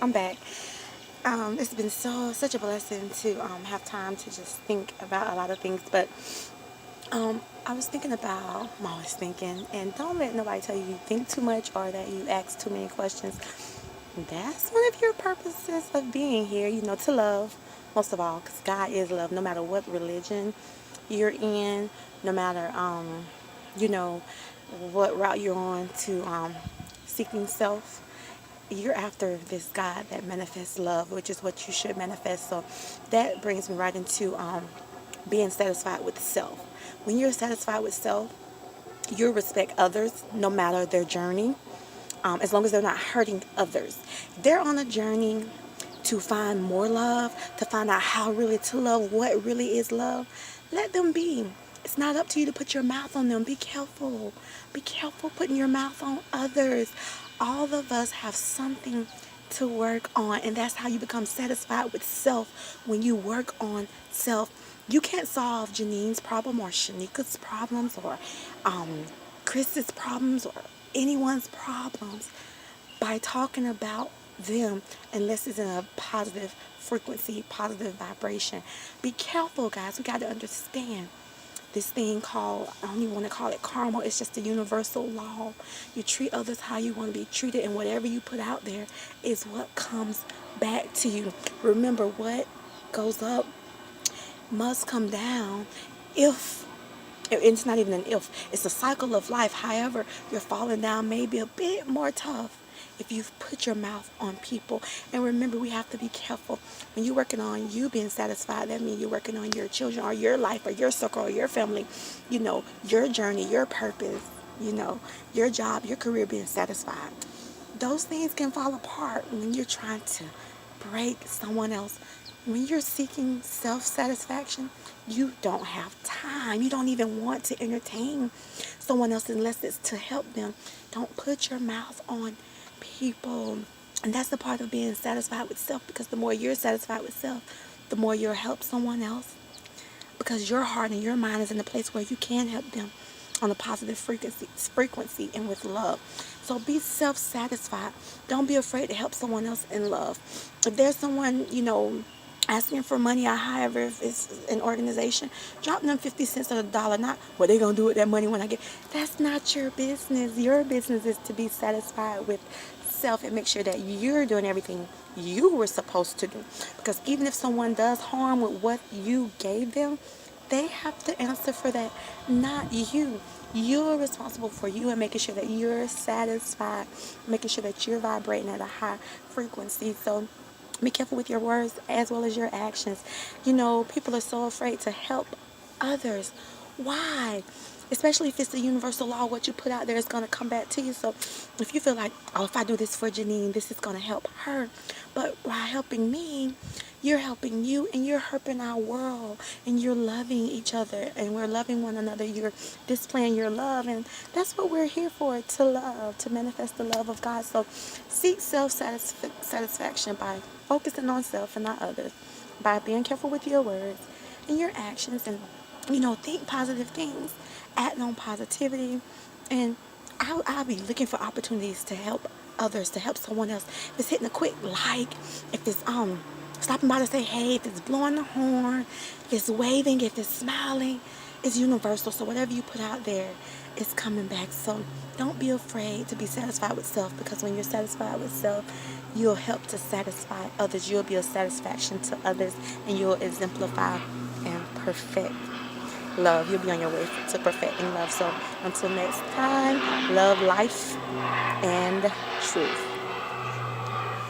I'm back. It's been such a blessing to have time to just think about a lot of things. But I was thinking about, I'm always thinking, and don't let nobody tell you think too much or that you ask too many questions. That's one of your purposes of being here, to love, most of all, because God is love, no matter what religion you're in, no matter, you know, what route you're on to seeking self. You're after this God that manifests love, which is what you should manifest. So that brings me right into being satisfied with self. When you're satisfied with self, you respect others no matter their journey, as long as they're not hurting others. They're on a journey to find more love, to find out how really to love, what really is love. Let them be. It's not up to you to put your mouth on them. Be careful. Be careful putting your mouth on others. All of us have something to work on, and that's how you become satisfied with self. When you work on self, you can't solve Janine's problem or Shanika's problems or Chris's problems or anyone's problems by talking about them unless it's in a positive frequency, positive vibration. Be careful, guys. We got to understand this thing called, I don't even want to call it karma. It's just a universal law. You treat others how you want to be treated, and whatever you put out there is what comes back to you. Remember, what goes up must come down. If it's not even an if, it's a cycle of life. However, you're falling down maybe a bit more tough if you've put your mouth on people. And remember, we have to be careful. When you're working on you being satisfied, that means you're working on your children or your life or your circle or your family, your journey, your purpose, your job, your career being satisfied. Those things can fall apart when you're trying to break someone else. When you're seeking self-satisfaction, you don't have time. You don't even want to entertain someone else unless it's to help them. Don't put your mouth on people. And that's the part of being satisfied with self, because the more you're satisfied with self, the more you'll help someone else, because your heart and your mind is in a place where you can help them on a positive frequency and with love. So be self-satisfied. Don't be afraid to help someone else in love. If there's someone, asking for money or however, if it's an organization, drop them 50 cents or a dollar. Not what they going to do with that money when I get. That's not your business. Your business is to be satisfied with self and make sure that you're doing everything you were supposed to do. Because even if someone does harm with what you gave them, they have to answer for that, not you. You're responsible for you and making sure that you're satisfied, making sure that you're vibrating at a high frequency. So be careful with your words as well as your actions. People are so afraid to help others. Why? Especially if it's the universal law, what you put out there is going to come back to you. So if you feel like, oh, if I do this for Janine, this is going to help her. But by helping me, you're helping you, and you're helping our world, and you're loving each other, and we're loving one another. You're displaying your love, and that's what we're here for, to love, to manifest the love of God. So seek self-satisfaction by focusing on self and not others, by being careful with your words and your actions, and think positive things, act on positivity, and I'll be looking for opportunities to help others, to help someone else. If it's hitting a quick like, if it's stopping by to say hey, if it's blowing the horn, if it's waving, if it's smiling, it's universal. So whatever you put out there is coming back. So don't be afraid to be satisfied with self, because when you're satisfied with self, you'll help to satisfy others. You'll be a satisfaction to others, and you'll exemplify and perfect love. You'll be on your way to perfecting love. So until next time, love, life, and truth.